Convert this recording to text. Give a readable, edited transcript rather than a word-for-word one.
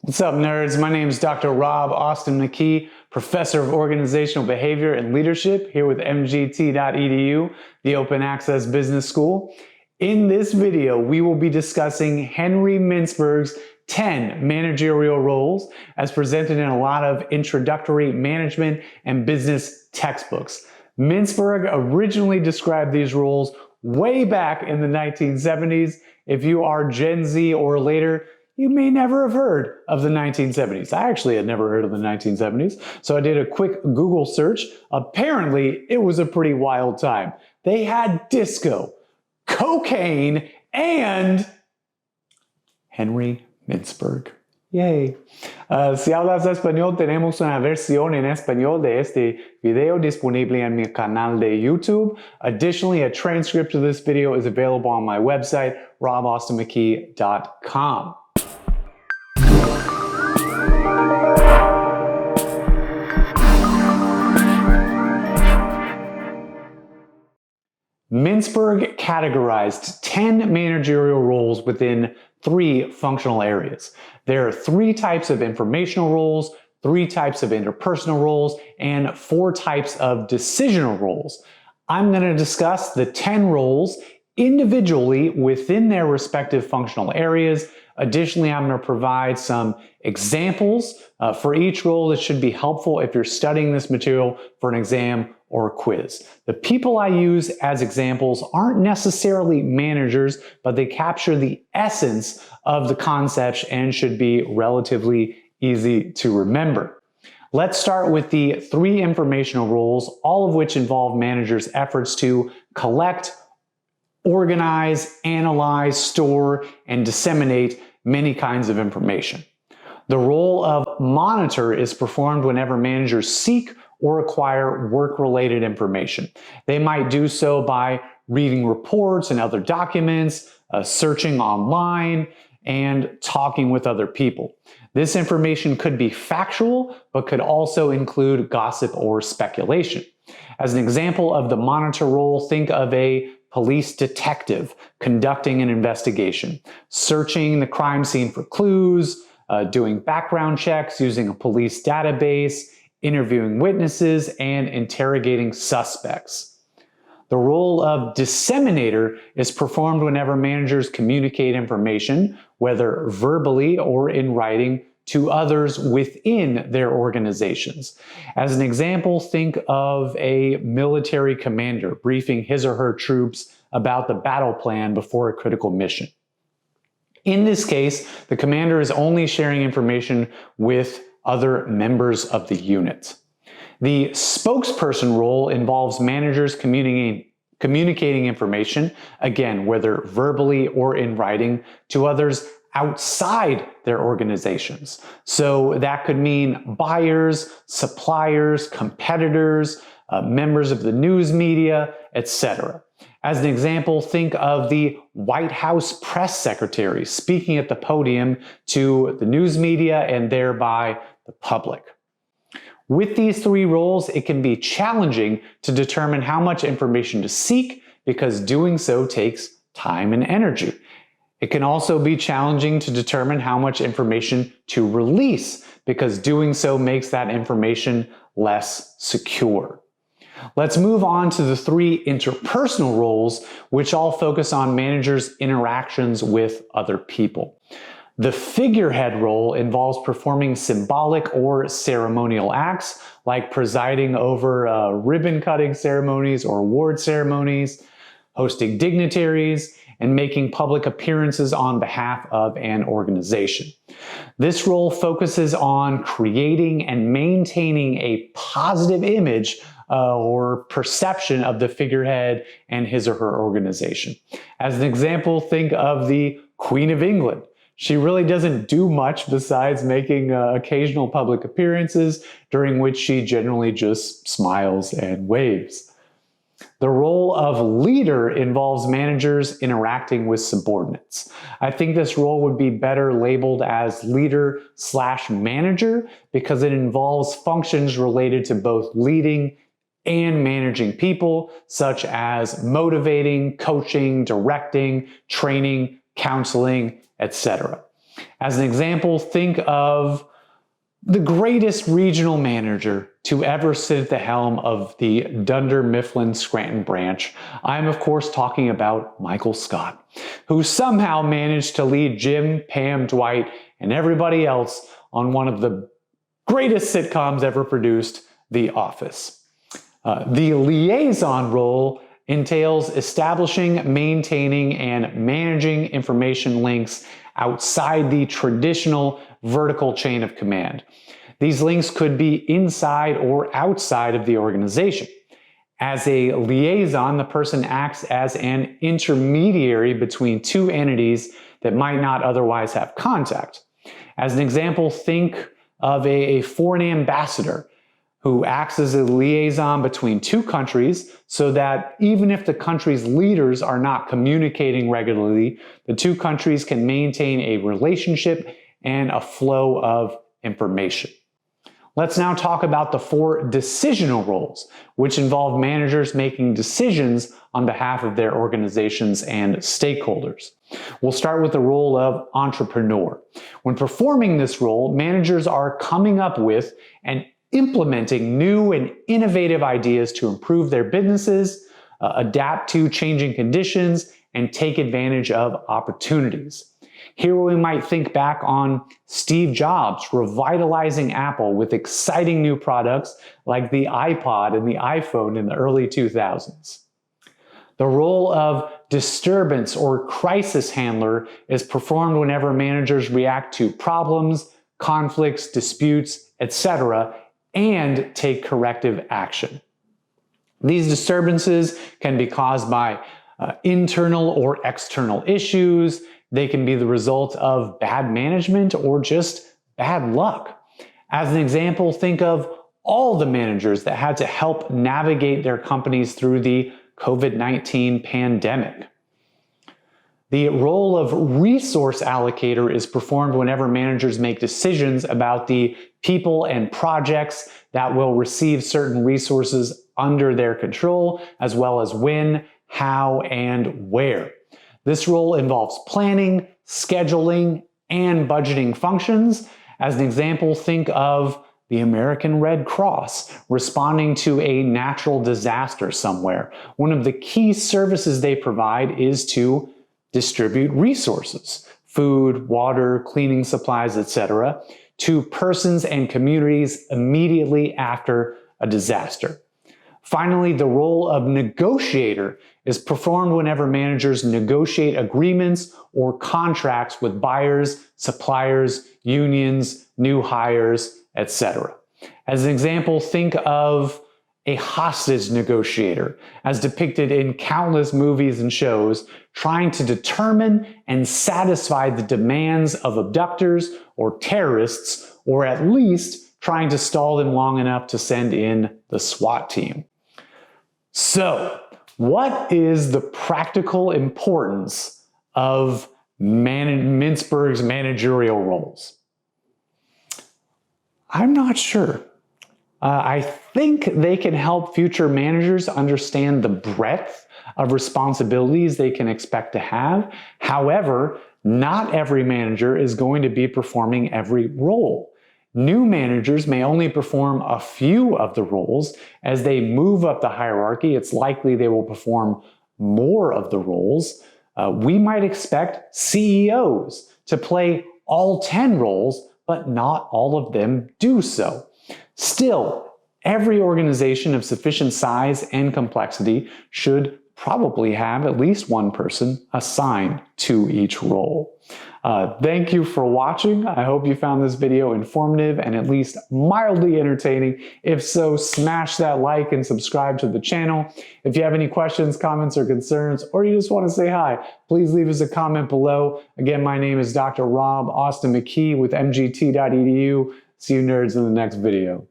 What's up, nerds? My name is Dr. Rob Austin McKee, Professor of Organizational Behavior and Leadership here with MGT.EDU, the Open Access Business School. In this video, we will be discussing Henry Mintzberg's 10 managerial roles as presented in a lot of introductory management and business textbooks. Mintzberg originally described these roles way back in the 1970s. If you are Gen Z or later, you may never have heard of the 1970s. I actually had never heard of the 1970s, so I did a quick Google search. Apparently, it was a pretty wild time. They had disco, cocaine, and Henry Mintzberg. Yay. Si hablas español, tenemos una versión en español de este video disponible en mi canal de YouTube. Additionally, a transcript of this video is available on my website, robaustinmckee.com. Mintzberg categorized 10 managerial roles within 3 functional areas. There are 3 types of informational roles, 3 types of interpersonal roles, and 4 types of decisional roles. I'm going to discuss the 10 roles individually within their respective functional areas. Additionally, I'm going to provide some examples for each role that should be helpful if you're studying this material for an exam or a quiz. The people I use as examples aren't necessarily managers, but they capture the essence of the concepts and should be relatively easy to remember. Let's start with the 3 informational roles, all of which involve managers' efforts to collect, organize, analyze, store, and disseminate many kinds of information. The role of monitor is performed whenever managers seek or acquire work-related information. They might do so by reading reports and other documents, searching online, and talking with other people. This information could be factual, but could also include gossip or speculation. As an example of the monitor role, think of a police detective conducting an investigation, searching the crime scene for clues, doing background checks using a police database, interviewing witnesses, and interrogating suspects. The role of disseminator is performed whenever managers communicate information, whether verbally or in writing, to others within their organizations. As an example, think of a military commander briefing his or her troops about the battle plan before a critical mission. In this case, the commander is only sharing information with other members of the unit. The spokesperson role involves managers communicating information, again, whether verbally or in writing, to others outside their organizations. So that could mean buyers, suppliers, competitors, members of the news media, etc. As an example, think of the White House press secretary speaking at the podium to the news media and thereby the public. With these 3 roles, it can be challenging to determine how much information to seek because doing so takes time and energy. It can also be challenging to determine how much information to release because doing so makes that information less secure. Let's move on to the 3 interpersonal roles, which all focus on managers' interactions with other people. The figurehead role involves performing symbolic or ceremonial acts, like presiding over ribbon-cutting ceremonies or award ceremonies, hosting dignitaries, and making public appearances on behalf of an organization. This role focuses on creating and maintaining a positive image or perception of the figurehead and his or her organization. As an example, think of the Queen of England. She really doesn't do much besides making occasional public appearances during which she generally just smiles and waves. The role of leader involves managers interacting with subordinates. I think this role would be better labeled as leader/manager because it involves functions related to both leading and managing people, such as motivating, coaching, directing, training, counseling, etc. As an example, think of the greatest regional manager to ever sit at the helm of the Dunder Mifflin Scranton branch. I'm of course talking about Michael Scott, who somehow managed to lead Jim, Pam, Dwight, and everybody else on one of the greatest sitcoms ever produced, The Office. The liaison role entails establishing, maintaining, and managing information links outside the traditional vertical chain of command. These links could be inside or outside of the organization. As a liaison, the person acts as an intermediary between two entities that might not otherwise have contact. As an example, think of a foreign ambassador who acts as a liaison between two countries so that even if the country's leaders are not communicating regularly, the two countries can maintain a relationship and a flow of information. Let's now talk about the 4 decisional roles, which involve managers making decisions on behalf of their organizations and stakeholders. We'll start with the role of entrepreneur. When performing this role, managers are coming up with and implementing new and innovative ideas to improve their businesses, adapt to changing conditions, and take advantage of opportunities. Here we might think back on Steve Jobs revitalizing Apple with exciting new products like the iPod and the iPhone in the early 2000s. The role of disturbance or crisis handler is performed whenever managers react to problems, conflicts, disputes, etc., and take corrective action. These disturbances can be caused by internal or external issues. They can be the result of bad management or just bad luck. As an example, think of all the managers that had to help navigate their companies through the COVID-19 pandemic. The role of resource allocator is performed whenever managers make decisions about the people and projects that will receive certain resources under their control, as well as when, how, and where. This role involves planning, scheduling, and budgeting functions. As an example, think of the American Red Cross responding to a natural disaster somewhere. One of the key services they provide is to distribute resources, food, water, cleaning supplies, etc., to persons and communities immediately after a disaster. Finally, the role of negotiator is performed whenever managers negotiate agreements or contracts with buyers, suppliers, unions, new hires, etc. As an example, think of a hostage negotiator, as depicted in countless movies and shows, trying to determine and satisfy the demands of abductors or terrorists, or at least trying to stall them long enough to send in the SWAT team. So, what is the practical importance of Mintzberg's managerial roles? I'm not sure. I think they can help future managers understand the breadth of responsibilities they can expect to have. However, not every manager is going to be performing every role. New managers may only perform a few of the roles. As they move up the hierarchy, it's likely they will perform more of the roles. We might expect CEOs to play all 10 roles, but not all of them do so. Still, every organization of sufficient size and complexity should probably have at least one person assigned to each role. Thank you for watching. I hope you found this video informative and at least mildly entertaining. If so, smash that like and subscribe to the channel. If you have any questions, comments, or concerns, or you just want to say hi, please leave us a comment below. Again, my name is Dr. Rob Austin McKee with MGT.EDU. See you nerds in the next video.